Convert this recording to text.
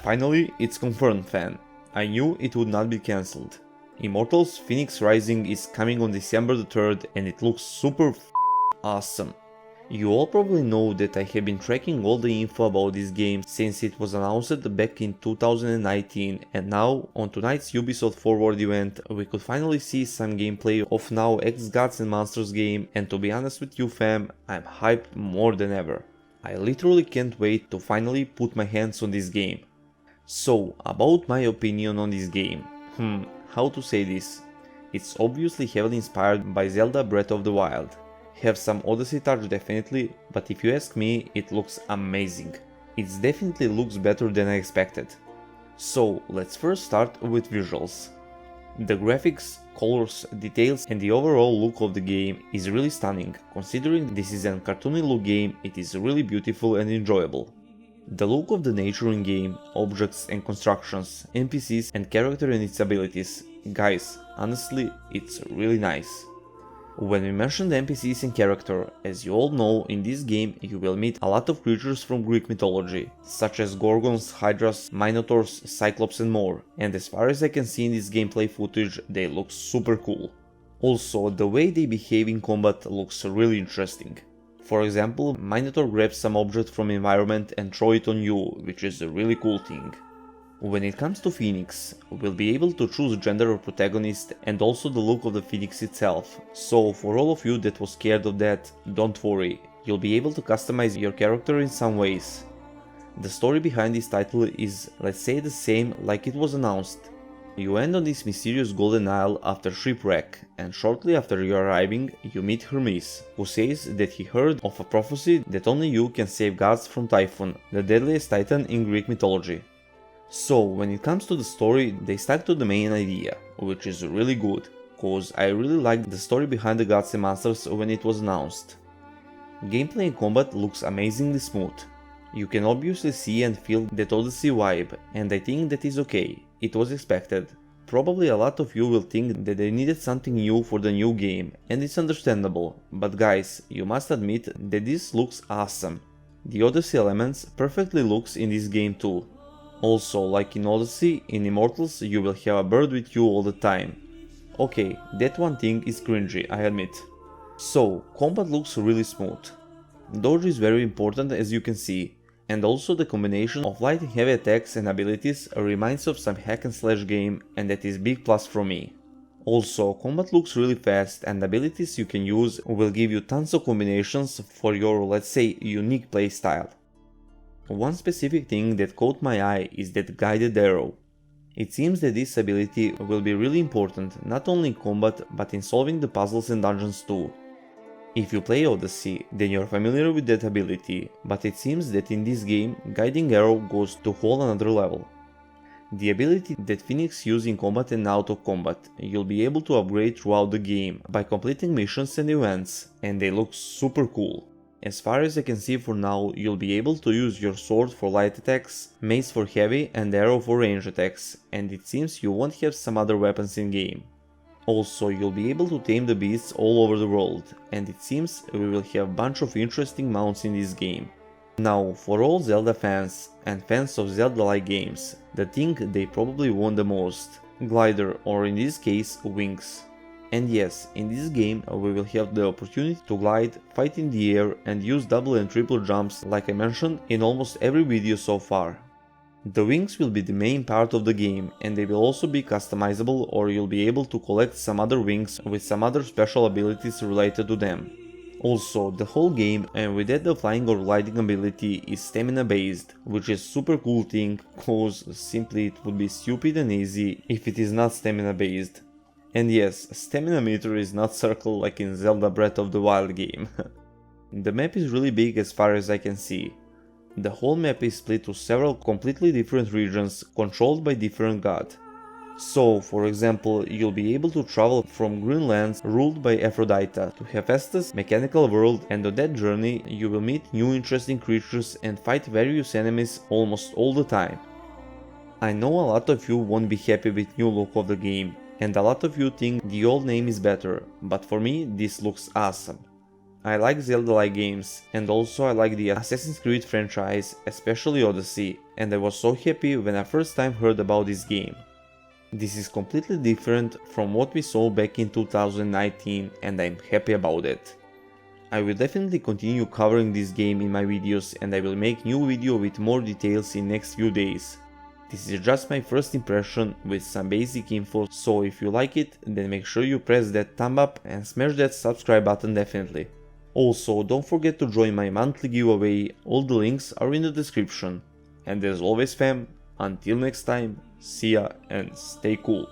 Finally, it's confirmed, fan. I knew it would not be cancelled. Immortals Fenyx Rising is coming on December the 3rd and it looks super awesome. You all probably know that I have been tracking all the info about this game since it was announced back in 2019, and now on tonight's Ubisoft Forward event we could finally see some gameplay of now ex-Gods&Monsters game, and to be honest with you fam, I'm hyped more than ever. I literally can't wait to finally put my hands on this game. So, about my opinion on this game. How to say this? It's obviously heavily inspired by Zelda Breath of the Wild. Have some Odyssey touch definitely, but if you ask me, it looks amazing. It definitely looks better than I expected. So let's first start with visuals. The graphics, colors, details and the overall look of the game is really stunning. Considering this is a cartoony look game, it is really beautiful and enjoyable. The look of the nature in game, objects and constructions, NPCs and character and its abilities, guys, honestly, it's really nice. When we mention the NPCs and character, as you all know, in this game you will meet a lot of creatures from Greek mythology, such as Gorgons, Hydras, Minotaurs, Cyclops and more, and as far as I can see in this gameplay footage, they look super cool. Also, the way they behave in combat looks really interesting. For example, Minotaur grabs some object from environment and throw it on you, which is a really cool thing. When it comes to Phoenix, we'll be able to choose gender of protagonist and also the look of the Phoenix itself, so for all of you that was scared of that, don't worry, you'll be able to customize your character in some ways. The story behind this title is, let's say, the same like it was announced. You end on this mysterious golden isle after shipwreck, and shortly after you arriving, you meet Hermes, who says that he heard of a prophecy that only you can save gods from Typhon, the deadliest titan in Greek mythology. So, when it comes to the story, they stuck to the main idea, which is really good, cause I really liked the story behind the Gods&Monsters when it was announced. Gameplay and combat looks amazingly smooth. You can obviously see and feel that Odyssey vibe, and I think that is okay, it was expected. Probably a lot of you will think that they needed something new for the new game, and it's understandable, but guys, you must admit that this looks awesome. The Odyssey elements perfectly looks in this game too. Also, like in Odyssey, in Immortals you will have a bird with you all the time. Okay, that one thing is cringy, I admit. So, combat looks really smooth. Dodge is very important as you can see, and also the combination of light and heavy attacks and abilities reminds of some hack and slash game, and that is big plus from me. Also, combat looks really fast and abilities you can use will give you tons of combinations for your, let's say, unique playstyle. One specific thing that caught my eye is that guided arrow. It seems that this ability will be really important not only in combat but in solving the puzzles and dungeons too. If you play Odyssey, then you're familiar with that ability, but it seems that in this game guiding arrow goes to whole another level. The ability that Phoenix uses in combat and out of combat, you'll be able to upgrade throughout the game by completing missions and events, and they look super cool. As far as I can see for now, you'll be able to use your sword for light attacks, mace for heavy and arrow for range attacks, and it seems you won't have some other weapons in game. Also, you'll be able to tame the beasts all over the world, and it seems we will have a bunch of interesting mounts in this game. Now, for all Zelda fans and fans of Zelda-like games, the thing they probably want the most, glider, or in this case, wings. And yes, in this game we will have the opportunity to glide, fight in the air and use double and triple jumps like I mentioned in almost every video so far. The wings will be the main part of the game, and they will also be customizable, or you'll be able to collect some other wings with some other special abilities related to them. Also, the whole game, and with that the flying or gliding ability, is stamina based, which is super cool thing, cause simply it would be stupid and easy if it is not stamina based. And yes, stamina meter is not circle like in Zelda Breath of the Wild game. The map is really big as far as I can see. The whole map is split to several completely different regions controlled by different gods. So, for example, you'll be able to travel from green lands ruled by Aphrodite to Hephaestus' mechanical world, and on that journey you will meet new interesting creatures and fight various enemies almost all the time. I know a lot of you won't be happy with new look of the game, and a lot of you think the old name is better, but for me this looks awesome. I like Zelda-like games, and also I like the Assassin's Creed franchise, especially Odyssey, and I was so happy when I first time heard about this game. This is completely different from what we saw back in 2019 and I'm happy about it. I will definitely continue covering this game in my videos and I will make new video with more details in next few days. This is just my first impression with some basic info, so if you like it, then make sure you press that thumb up and smash that subscribe button definitely. Also, don't forget to join my monthly giveaway, all the links are in the description. And as always fam, until next time, see ya and stay cool.